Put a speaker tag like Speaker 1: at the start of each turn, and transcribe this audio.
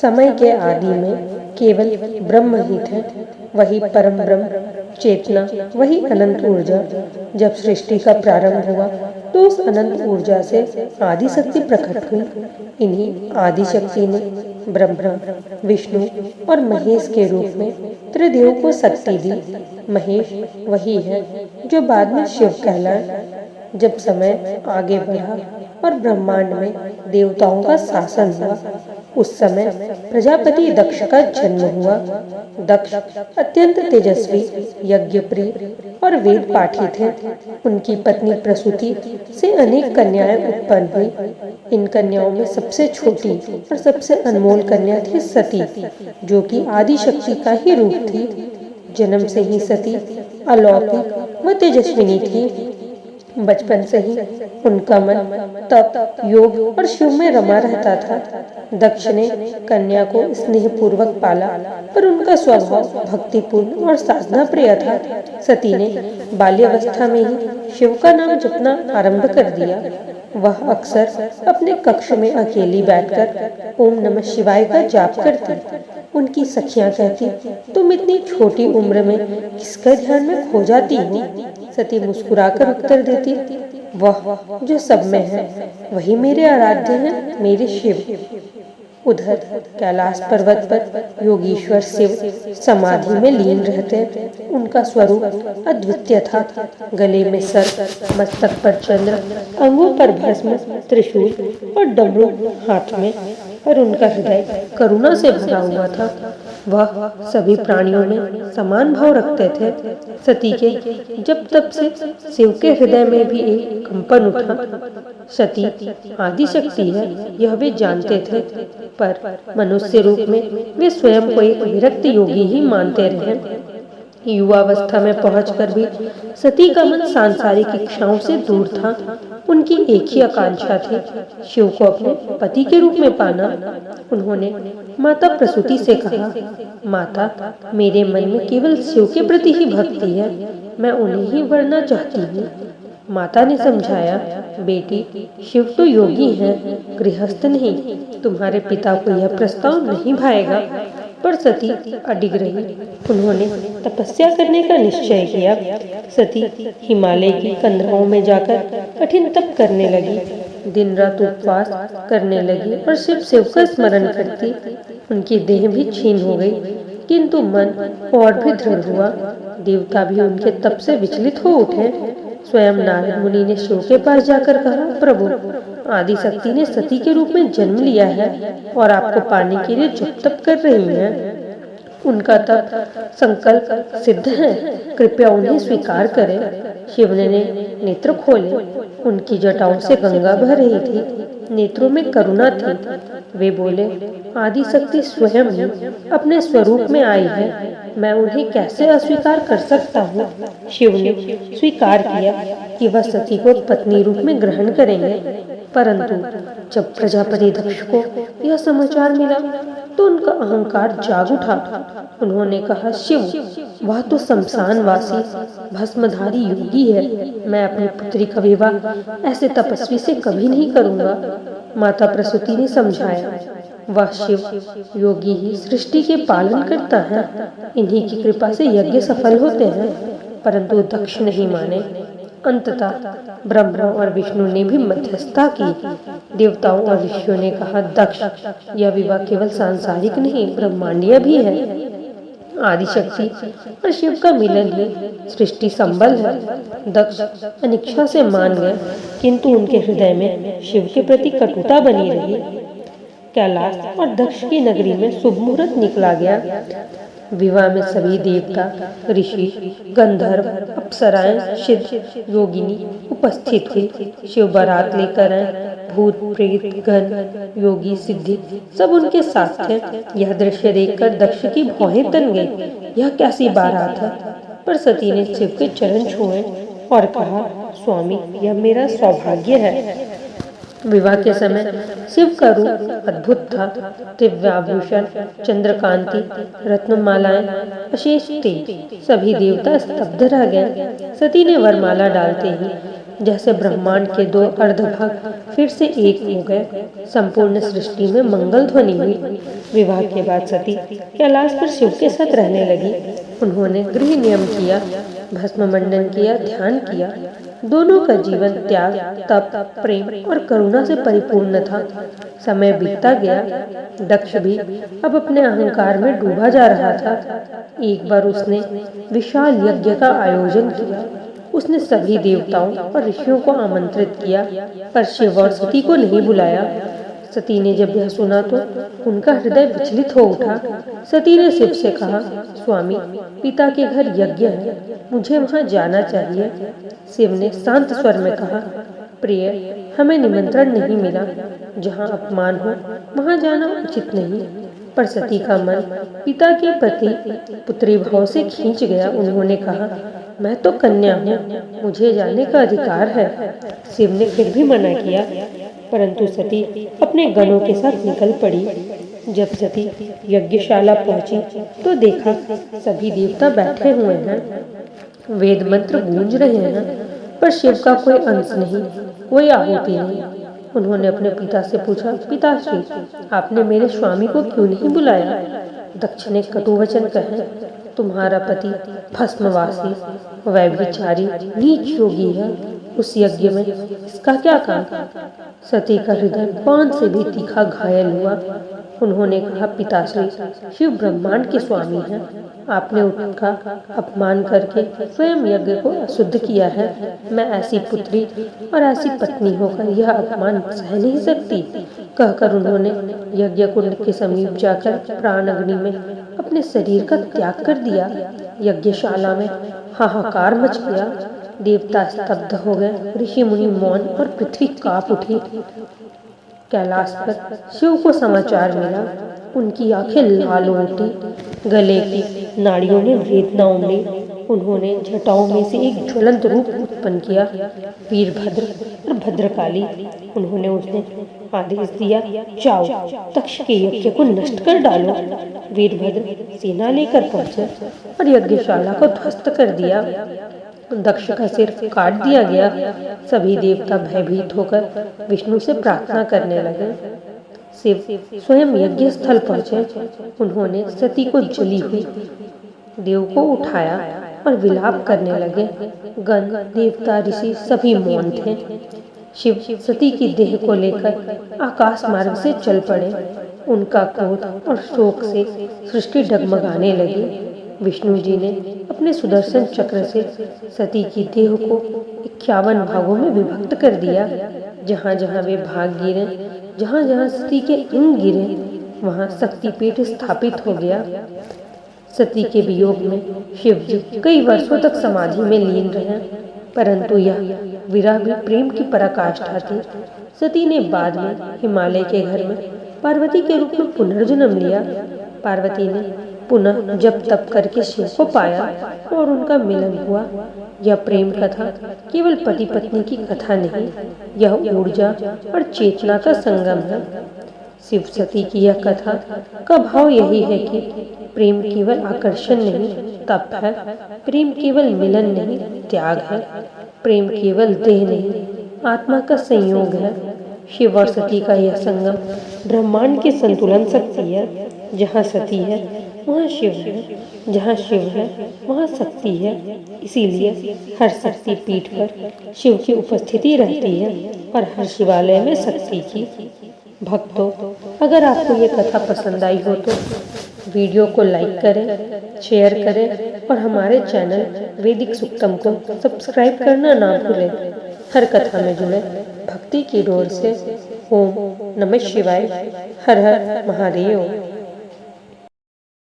Speaker 1: समय के आदि में केवल ब्रह्म ही थे, वही परम ब्रह्म चेतना, वही अनंत ऊर्जा। जब सृष्टि का प्रारंभ हुआ तो उस अनंत ऊर्जा से आदि शक्ति प्रकट हुई। इन्हीं आदि शक्ति ने ब्रह्मा, विष्णु और महेश के रूप में त्रिदेव को शक्ति दी। महेश वही है जो बाद में शिव कहलाए। जब समय आगे बढ़ा और ब्रह्मांड में देवताओं का शासन हुआ, उस समय प्रजापति दक्ष का जन्म हुआ। दक्ष अत्यंत तेजस्वी, यज्ञप्रिय और वेद पाठी थे। उनकी पत्नी प्रसूति से अनेक कन्याएं उत्पन्न हुई। इन कन्याओं में सबसे छोटी और सबसे अनमोल कन्या थी सती, जो कि आदि शक्ति का ही रूप थी। जन्म से ही सती अलौकिक व तेजस्विनी थी। बचपन से ही उनका मन तप, योग और शिव में रमा रहता था। दक्ष ने कन्या को स्नेहपूर्वक पाला, पर उनका स्वभाव भक्तिपूर्ण और साधना प्रिय था। सती ने बाल्यावस्था में ही शिव का नाम जपना आरंभ कर दिया। वह अक्सर अपने कक्ष में अकेली बैठकर ओम नमः शिवाय का जाप करती। उनकी सखियां कहती, तुम इतनी छोटी उम्र में किसके ध्यान में खो जाती हो? सती मुस्कुराकर उत्तर देती, वह जो सब में है वही मेरे आराध्य हैं, मेरे शिव। उधर कैलाश पर्वत पर योगीश्वर शिव समाधि में लीन रहते। उनका स्वरूप अद्वितीय था। गले में सर, मस्तक पर चंद्र, अंगों पर भस्म, त्रिशूल और डमरू हाथ में, और उनका हृदय करुणा से भरा हुआ था। वह सभी प्राणियों में समान भाव रखते थे। सती के जब तब से शिव के हृदय में भी एक कंपन उठा। सती आदि शक्ति है, यह वे जानते थे, पर मनुष्य रूप में वे स्वयं को एक विरक्त योगी ही मानते रहे। युवावस्था में पहुंचकर भी सती का मन सांसारिक इच्छाओं से दूर था। उनकी एक ही आकांक्षा थी, शिव को अपने पति के रूप में पाना। उन्होंने माता प्रसूति से कहा, माता, मेरे मन में केवल शिव के प्रति ही भक्ति है, मैं उन्हें ही वरना चाहती हूँ। माता ने समझाया, बेटी, शिव तो योगी हैं, गृहस्थ नहीं। तुम्हारे पिता को यह प्रस्ताव नहीं भाएगा। पर सती अडिग रही। उन्होंने तपस्या करने का निश्चय किया। सती हिमालय की कंदराओं में जाकर कठिन तप करने लगी, दिन रात उपवास करने लगी और शिव का स्मरण करती। उनकी देह भी क्षीण हो गई, किंतु मन और भी दृढ़ हुआ। देवता भी उनके तप से विचलित हो उठे। स्वयं नारद मुनि ने शिव के पास जाकर कहा, प्रभु, आदि शक्ति ने सती के रूप में जन्म लिया है और आपको पाने के लिए जप तप कर रही हैं। उनका तप संकल्प सिद्ध है, कृपया उन्हें स्वीकार करें। शिव ने नेत्र खोले। उनकी जटाओं से गंगा बह रही थी, नेत्रों में करुणा थी। वे बोले, आदि शक्ति स्वयं ही अपने स्वरूप में आई है, मैं उन्हें कैसे अस्वीकार कर सकता हूँ। शिव ने स्वीकार किया कि वह सती को पत्नी रूप में ग्रहण करेंगे, परंतु जब प्रजापति दक्ष को यह समाचार मिला तो उनका अहंकार जाग उठा। उन्होंने कहा, शिव, वह तो शमशानवासी भस्मधारी योगी है, मैं अपनी पुत्री का विवाह ऐसे तपस्वी से कभी नहीं करूंगा। माता प्रसूति ने समझाया, वह शिव योगी ही सृष्टि के पालन करता है, इन्हीं की कृपा से यज्ञ सफल होते हैं। परंतु दक्ष नहीं माने। अंततः ब्रह्मा और विष्णु ने भी मध्यस्थता की। देवताओं और ऋषियों ने कहा, दक्ष, यह विवाह केवल सांसारिक नहीं, ब्रह्मांडीय भी है। आदिशक्ति और शिव का मिलन ही सृष्टि संबल है। दक्ष अनिच्छा से मान गए, किंतु उनके हृदय में शिव के प्रति कटुता बनी रही। कैलाश और दक्ष की नगरी में शुभ मुहूर्त निकला गया। विवाह में सभी देवता, ऋषि, गंधर्व, अप्सराएं, सिद्ध, योगिनी उपस्थित हुई। शिव बारात लेकर आए। भूत, प्रेत, गण, योगी, सिद्धि सब उनके साथ थे। यह दृश्य देखकर दक्ष की भौहें तन गई। यह कैसी बारात है? पर सती ने शिव के चरण छुए और कहा, स्वामी, यह मेरा सौभाग्य है। विवाह के समय शिव का रूप अद्भुत था। दिव्याभूषण, चंद्रकांति, रत्नमालाएं, अशेष तेज, सभी देवता स्तब्ध रह गए। सती ने वरमाला डालते ही जैसे ब्रह्मांड के दो अर्धभाग फिर से एक हो गए। संपूर्ण सृष्टि में मंगल ध्वनि हुई। विवाह के बाद सती कैलाश पर शिव के साथ रहने लगी। उन्होंने गृह नियम किया, भस्म मंडन किया, ध्यान किया। दोनों का जीवन त्याग, तप, प्रेम और करुणा से परिपूर्ण था। समय बीतता गया। दक्ष भी अब अपने अहंकार में डूबा जा रहा था। एक बार उसने विशाल यज्ञ का आयोजन किया। उसने सभी देवताओं और ऋषियों को आमंत्रित किया, पर शिव और सती को नहीं बुलाया। सती ने जब यह सुना तो उनका हृदय विचलित हो उठा। सती ने शिव से कहा, स्वामी, पिता के घर यज्ञ है, मुझे वहां जाना चाहिए। शिव ने शांत स्वर में कहा, प्रिय, हमें निमंत्रण नहीं मिला। जहाँ अपमान हो वहाँ जाना उचित नहीं। पर सती का मन पिता के प्रति पुत्री भाव से खींच गया। उन्होंने कहा, मैं तो कन्या हूँ, मुझे जाने का अधिकार है। शिव ने फिर भी मना किया, परंतु सती अपने गणों के साथ निकल पड़ी। जब सती यज्ञशाला पहुंची तो देखा सभी देवता बैठे हुए हैं, वेद मंत्र गूंज रहे हैं, पर शिव का कोई अंश नहीं, कोई आहुति नहीं। उन्होंने अपने पिता से पूछा, पिताश्री, आपने मेरे स्वामी को क्यों नहीं बुलाया? दक्ष ने कटु वचन कहे, तुम्हारा पति भस्मवासी, व्यभिचारी, नीच योगी है, उस यज्ञ में इसका क्या काम? सती का हृदय बाण से भी तीखा घायल हुआ। उन्होंने कहा, पिताश्री, शिव ब्रह्मांड के स्वामी हैं, आपने उनका अपमान करके स्वयं यज्ञ को अशुद्ध किया है। मैं ऐसी पुत्री और ऐसी पत्नी होकर यह अपमान सह नहीं सकती। कहकर उन्होंने यज्ञ कुंड के समीप जाकर प्राण अग्नि में अपने शरीर का त्याग कर दिया। यज्ञशाला में हाहाकार मच गया। देवता स्तब्ध हो गए, ऋषि मुनि मौन और पृथ्वी कांप उठी। कैलाश पर शिव को समाचार मिला। उनकी आंखें लाल हो उठी, गले की नाड़ियों में वेदना उमड़ी। उन्होंने जटाओं में से एक ज्वलंत रूप उत्पन्न किया, वीरभद्र और भद्रकाली। उन्होंने उसने आदेश दिया, जाओ, दक्ष के यज्ञ को नष्ट कर डालो। वीरभद्र सेना लेकर पहुंचे और यज्ञशाला को ध्वस्त कर दिया। दक्ष का सिर काट दिया गया। सभी देवता भयभीत होकर विष्णु से प्रार्थना करने लगे। शिव स्वयं यज्ञ स्थल पहुंचे। उन्होंने सती को जली हुई देव को उठाया और विलाप करने लगे। गण, देवता, ऋषि सभी मौन थे। शिव सती की देह को लेकर आकाश मार्ग से चल पड़े। उनका क्रोध और शोक से सृष्टि डगमगाने लगी। विष्णु जी ने अपने सुदर्शन चक्र से सती की देह को 51 भागों में विभक्त कर दिया। जहाँ जहाँ वे भाग गिरे, जहाँ जहाँ सती के अंग गिरे, वहाँ शक्तिपीठ स्थापित हो गया। सती के वियोग में शिव जी कई वर्षों तक समाधि में लीन रहे, परंतु यह विरह भी प्रेम की पराकाष्ठा थी। सती ने बाद में हिमालय के घर में पार्वती के रूप में पुनर्जन्म लिया। पार्वती ने पुनः जप तप करके शिव को पाया और उनका मिलन हुआ। यह प्रेम कथा केवल पति पत्नी की कथा नहीं, यह ऊर्जा और चेतना का संगम है। शिव सती की यह कथा का भाव यही है कि प्रेम केवल आकर्षण नहीं, तप है। प्रेम केवल मिलन नहीं, त्याग है। प्रेम केवल देह नहीं, आत्मा का संयोग है। शिव और सती का यह संगम ब्रह्मांड की संतुलन शक्ति है। जहाँ सती है वहाँ शिव है, जहाँ शिव है वहाँ शक्ति है। इसीलिए हर शक्ति पीठ पर शिव की उपस्थिति रहती है और हर शिवालय में शक्ति की। भक्तों, अगर आपको ये कथा पसंद आई हो तो वीडियो को लाइक करें, शेयर करें और हमारे चैनल वैदिक सुक्तम को सब्सक्राइब करना ना भूलें। हर कथा में जुड़े भक्ति की डोर से। ओम नमः शिवाय। हर हर महादेव।